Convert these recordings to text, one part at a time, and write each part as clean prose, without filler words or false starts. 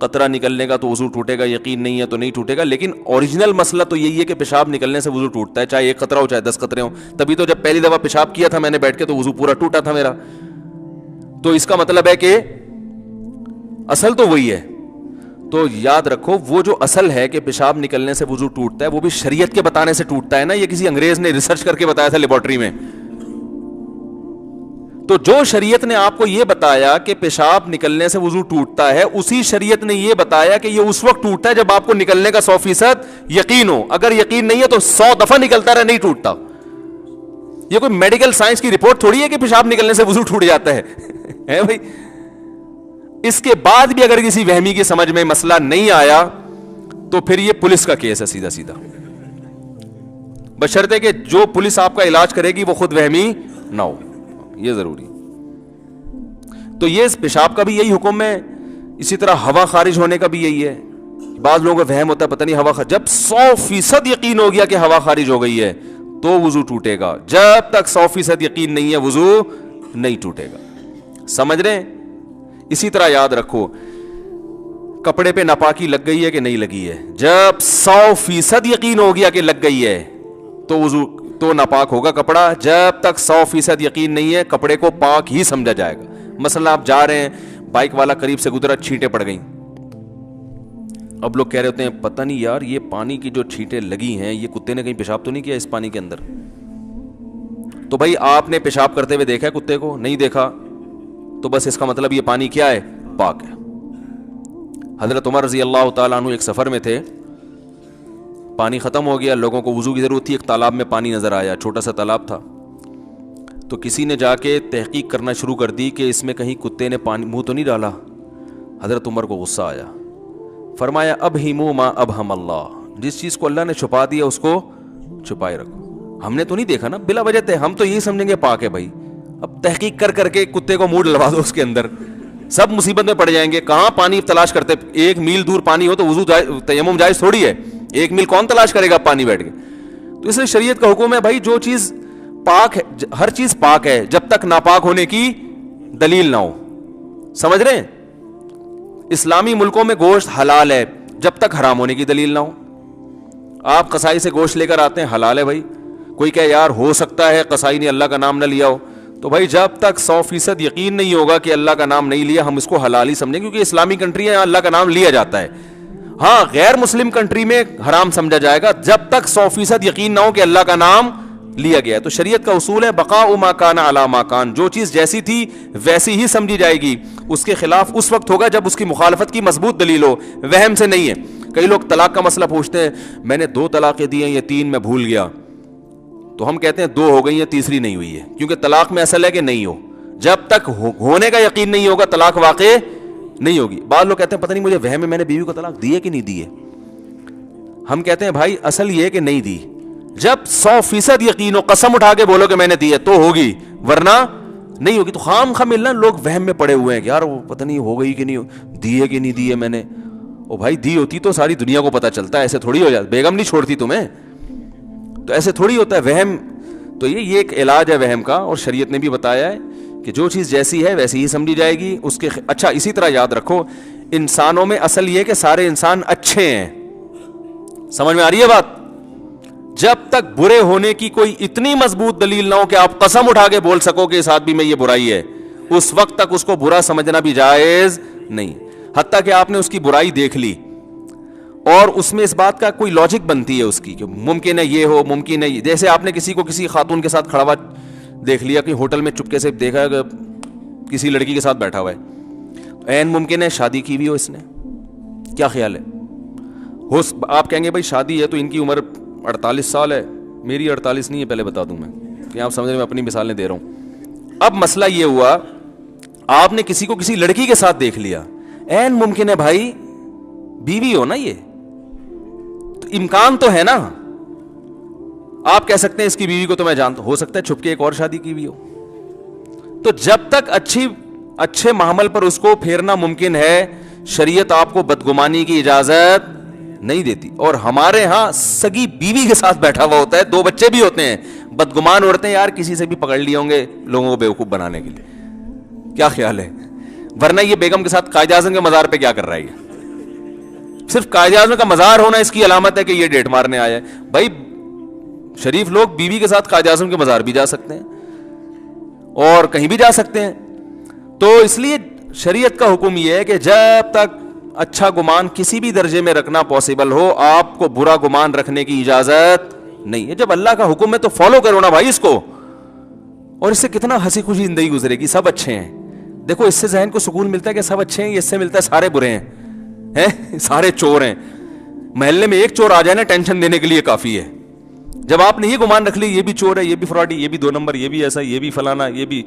قطرہ نکلنے کا تو وضو ٹوٹے گا, یقین نہیں ہے تو نہیں ٹوٹے گا. لیکن اوریجنل مسئلہ تو یہی ہے کہ پیشاب نکلنے سے وضو ٹوٹتا ہے, چاہے ایک قطرہ ہو چاہے 10 قطرے ہوں. تبھی تو جب پہلی دفعہ پیشاب کیا تھا میں نے بیٹھ کے تو وضو پورا ٹوٹا تھا میرا. تو اس کا مطلب ہے کہ اصل تو وہی ہے. تو یاد رکھو وہ جو اصل ہے کہ پیشاب نکلنے سے وضو ٹوٹتا ہے, وہ بھی شریعت کے بتانے سے ٹوٹتا ہے نا, یہ کسی انگریز نے ریسرچ کر کے بتایا تھا لیبارٹری میں. تو جو شریعت نے آپ کو یہ بتایا کہ پیشاب نکلنے سے وضو ٹوٹتا ہے, اسی شریعت نے یہ بتایا کہ یہ اس وقت ٹوٹتا ہے جب آپ کو نکلنے کا 100% یقین ہو. اگر یقین نہیں ہے تو 100 دفعہ نکلتا رہے, نہیں ٹوٹتا. یہ کوئی میڈیکل سائنس کی رپورٹ تھوڑی ہے کہ پیشاب نکلنے سے وضو ٹوٹ جاتا ہے بھائی. اس کے بعد بھی اگر کسی وہمی کی سمجھ میں مسئلہ نہیں آیا تو پھر یہ پولیس کا کیس ہے سیدھا سیدھا, بشرطے کہ جو پولیس آپ کا علاج کرے گی وہ خود وہمی نہ ہو, یہ ضروری. تو یہ پیشاب کا بھی یہی حکم ہے, اسی طرح ہوا خارج ہونے کا بھی یہی ہے. بعض لوگوں کو وہم ہوتا ہے پتہ نہیں ہوا جب 100% یقین ہو گیا کہ ہوا خارج ہو گئی ہے تو وضو ٹوٹے گا, جب تک 100% یقین نہیں ہے وضو نہیں ٹوٹے گا. سمجھ رہے ہیں؟ اسی طرح یاد رکھو کپڑے پہ ناپاکی لگ گئی ہے کہ نہیں لگی ہے, جب 100% یقین ہو گیا کہ لگ گئی ہے تو وضو تو ناپاک ہوگا کپڑا. جب تک 100% یقین نہیں ہے کپڑے کو پاک ہی سمجھا جائے گا. مثلا آپ جا رہے ہیں, بائک والا قریب سے گزرا, چھینٹیں پڑ گئیں. اب لوگ کہہ رہے ہوتے ہیں پتہ نہیں یار یہ پانی کی جو چھینٹیں لگی ہیں یہ کتے نے کہیں پیشاب تو نہیں کیا اس پانی کے اندر. تو بھائی آپ نے پیشاب کرتے ہوئے دیکھا ہے کتے کو؟ نہیں دیکھا, تو بس اس کا مطلب یہ پانی کیا ہے؟ پاک ہے. حضرت عمر رضی اللہ تعالیٰ عنہ ایک سفر میں تھے, پانی ختم ہو گیا, لوگوں کو وضو کی ضرورت تھی. ایک تالاب میں پانی نظر آیا, چھوٹا سا تالاب تھا. تو کسی نے جا کے تحقیق کرنا شروع کر دی کہ اس میں کہیں کتے نے پانی منہ تو نہیں ڈالا. حضرت عمر کو غصہ آیا, فرمایا اب ہی منہ ما اب ہم اللہ, جس چیز کو اللہ نے چھپا دیا اس کو چھپائے رکھو. ہم نے تو نہیں دیکھا نا, بلا وجہ ہم تو یہی سمجھیں گے پاک ہے بھائی. اب تحقیق کر کر کے کتے کو منہ ڈلوا دو اس کے اندر, سب مصیبت میں پڑ جائیں گے. کہاں پانی تلاش کرتے, 1 میل دور پانی ہو تو وضو تیمم جائز تھوڑی ہے. 1 میل کون تلاش کرے گا پانی بیٹھ کے؟ تو اس لیے شریعت کا حکم ہے بھائی جو چیز پاک ہے, ہر چیز پاک ہے جب تک ناپاک ہونے کی دلیل نہ ہو. سمجھ رہے ہیں؟ اسلامی ملکوں میں گوشت حلال ہے جب تک حرام ہونے کی دلیل نہ ہو. آپ قصائی سے گوشت لے کر آتے ہیں, حلال ہے بھائی. کوئی کہے یار ہو سکتا ہے قصائی نے اللہ کا نام نہ لیا ہو, تو بھائی جب تک 100% یقین نہیں ہوگا کہ اللہ کا نام نہیں لیا ہم اس کو حلال ہی سمجھیں, کیونکہ اسلامی کنٹری ہے یہاں اللہ کا نام لیا جاتا ہے. ہاں غیر مسلم کنٹری میں حرام سمجھا جائے گا جب تک 100% یقین نہ ہو کہ اللہ کا نام لیا گیا ہے. تو شریعت کا اصول ہے بقاء ما کان علی ما کان, جو چیز جیسی تھی ویسی ہی سمجھی جائے گی. اس کے خلاف اس وقت ہوگا جب اس کی مخالفت کی مضبوط دلیل ہو, وہم سے نہیں ہے. کئی لوگ طلاق کا مسئلہ پوچھتے ہیں, میں نے 2 طلاقیں دی ہیں یہ 3 میں بھول گیا, تو ہم کہتے ہیں 2 ہو گئی ہیں تیسری نہیں ہوئی ہے, کیونکہ طلاق میں اصل ہے کہ نہیں ہو. جب تک ہونے کا یقین نہیں ہوگا طلاق واقع نہیں ہوگی. بعض لوگ کہتے ہیں پتہ نہیں مجھے وہم ہے میں نے بیوی کو طلاق دی ہے کہ نہیں دی ہے. ہم کہتے ہیں بھائی اصل یہ ہے کہ نہیں دی. جب 100% یقین ہو, قسم اٹھا کے بولو کہ میں نے دی ہے تو ہوگی, ورنہ نہیں ہوگی. تو خام خام ملنا لوگ وہم میں پڑے ہوئے ہیں کہ یار وہ پتہ نہیں ہو گئی کہ نہیں, دی ہے کہ نہیں دی ہے میں نے. او بھائی دی ہوتی تو ساری دنیا کو پتہ چلتا ہے, ایسے تھوڑی ہو جاتا, بیگم نہیں چھوڑتی تمہیں, تو ایسے تھوڑی ہوتا ہے وہم. تو یہ ایک علاج ہے وہم کا, اور شریعت نے بھی بتایا ہے کہ جو چیز جیسی ہے ویسی ہی سمجھی جائے گی. اس کے اچھا اسی طرح یاد رکھو انسانوں میں اصل یہ کہ سارے انسان اچھے ہیں. سمجھ میں آ رہی ہے بات؟ جب تک برے ہونے کی کوئی اتنی مضبوط دلیل نہ ہو کہ آپ قسم اٹھا کے بول سکو کہ اس آدمی میں یہ برائی ہے, اس وقت تک اس کو برا سمجھنا بھی جائز نہیں. حتیٰ کہ آپ نے اس کی برائی دیکھ لی اور اس میں اس بات کا کوئی لاجک بنتی ہے اس کی کہ ممکن ہے یہ ہو, ممکن ہے. جیسے آپ نے کسی کو کسی خاتون کے ساتھ کھڑا ہوا دیکھ لیا کہ ہوٹل میں چپکے سے دیکھا کہ کسی لڑکی کے ساتھ بیٹھا ہوا ہے, عین ممکن ہے شادی کی بھی ہو اس نے. کیا خیال ہے؟ آپ کہیں گے بھائی شادی ہے تو ان کی عمر 48 سال ہے, میری 48 نہیں ہے, پہلے بتا دوں میں کہ آپ سمجھ میں اپنی مثالیں دے رہا ہوں. اب مسئلہ یہ ہوا آپ نے کسی کو کسی لڑکی کے ساتھ دیکھ لیا, عین ممکن ہے بھائی بیوی ہو نا, یہ تو امکان تو ہے نا. آپ کہہ سکتے ہیں اس کی بیوی کو تو میں جانتا ہوں, ہو سکتا ہے چھپ کے ایک اور شادی کی بھی ہو. تو جب تک اچھے محمل پر اس کو پھیرنا ممکن ہے, شریعت آپ کو بدگمانی کی اجازت نہیں دیتی. اور ہمارے ہاں سگی بیوی کے ساتھ بیٹھا ہوا ہوتا ہے, 2 بچے بھی ہوتے ہیں, بدگمان عورتیں یار کسی سے بھی پکڑ لیے ہوں گے لوگوں کو بیوقوف بنانے کے لیے. کیا خیال ہے؟ ورنہ یہ بیگم کے ساتھ قائد اعظم کے مزار پہ کیا کر رہا ہے, صرف قائد اعظم کا مزار ہونا اس کی علامت ہے کہ یہ ڈیٹ مارنے آیا ہے. بھائی شریف لوگ بیوی کے ساتھ قائد اعظم کے مزار بھی جا سکتے ہیں اور کہیں بھی جا سکتے ہیں. تو اس لیے شریعت کا حکم یہ ہے کہ جب تک اچھا گمان کسی بھی درجے میں رکھنا پاسبل ہو, آپ کو برا گمان رکھنے کی اجازت نہیں ہے. جب اللہ کا حکم ہے تو فالو کرو نا بھائی اس کو, اور اس سے کتنا ہنسی خوشی زندگی گزرے گی. سب اچھے ہیں, دیکھو اس سے ذہن کو سکون ملتا ہے کہ سب اچھے ہیں, اس سے ملتا ہے سارے برے ہیں, سارے چور ہیں. محلے میں ایک چور آ جائے نا ٹینشن دینے کے لیے کافی ہے. جب آپ نے یہ گمان رکھ لی یہ بھی چور ہے, یہ بھی فراڈی, یہ بھی 2 نمبر, یہ بھی ایسا, یہ بھی فلانا, یہ بھی,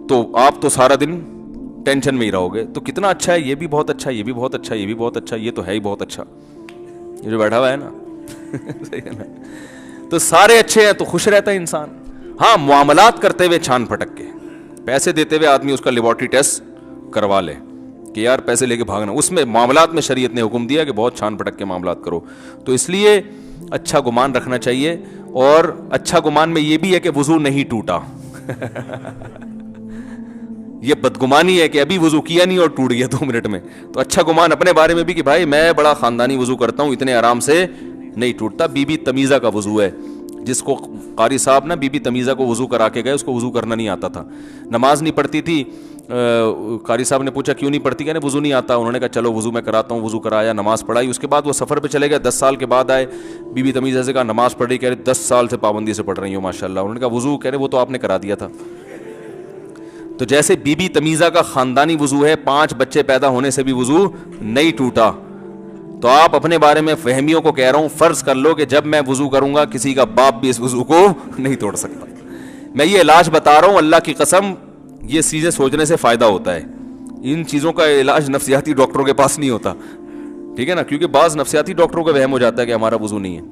تو آپ تو سارا دن ٹینشن میں ہی رہو گے. تو کتنا اچھا ہے, یہ بھی بہت اچھا, یہ بھی بہت اچھا, یہ بھی بہت اچھا, یہ تو ہے ہی بہت اچھا, یہ جو بیٹھا ہوا ہے نا صحیح ہے نا, تو سارے اچھے ہیں تو خوش رہتا ہے انسان. ہاں معاملات کرتے ہوئے چھان پھٹک کے, پیسے دیتے ہوئے آدمی اس کا لیبارٹری ٹیسٹ کروا لے کہ یار پیسے لے کے بھاگنا, اس میں معاملات میں شریعت نے حکم دیا کہ بہت چھان پھٹک کے معاملات کرو. تو اس لیے اچھا گمان رکھنا چاہیے. اور اچھا گمان میں یہ بھی ہے کہ وضو نہیں ٹوٹا یہ بدگمانی ہے کہ ابھی وضو کیا نہیں اور ٹوٹ گیا 2 منٹ میں. تو اچھا گمان اپنے بارے میں بھی کہ بھائی میں بڑا خاندانی وضو کرتا ہوں, اتنے آرام سے نہیں ٹوٹتا. بی بی تمیزہ کا وضو ہے, جس کو قاری صاحب نا بی بی تمیزہ کو وضو کرا کے گئے, اس کو وضو کرنا نہیں آتا تھا, نماز نہیں پڑھتی تھی. قاری صاحب نے پوچھا کیوں نہیں پڑھتی, کہنے وضو نہیں آتا. انہوں نے کہا چلو وضو میں کراتا ہوں, وضو کرایا, نماز پڑھائی. اس کے بعد وہ سفر پہ چلے گئے, 10 سال کے بعد آئے, بی بی تمیزہ سے کہا نماز پڑھ رہی, کہہ رہے 10 سال سے پابندی سے پڑھ رہی ہوں ماشاء اللہ. انہوں نے کہا وضو, کہہ رہے وہ تو آپ نے کرا دیا تھا. تو جیسے بی بی تمیزہ کا خاندانی وضو ہے, 5 بچے پیدا ہونے سے بھی وضو نہیں ٹوٹا. تو آپ اپنے بارے میں فہمیوں کو کہہ رہا ہوں, فرض کر لو کہ جب میں وضو کروں گا کسی کا باپ بھی اس وضو کو نہیں توڑ سکتا. میں یہ علاج بتا رہا ہوں, اللہ کی قسم یہ چیزیں سوچنے سے فائدہ ہوتا ہے. ان چیزوں کا علاج نفسیاتی ڈاکٹروں کے پاس نہیں ہوتا, ٹھیک ہے نا, کیونکہ بعض نفسیاتی ڈاکٹروں کا وہم ہو جاتا ہے کہ ہمارا وضو نہیں ہے.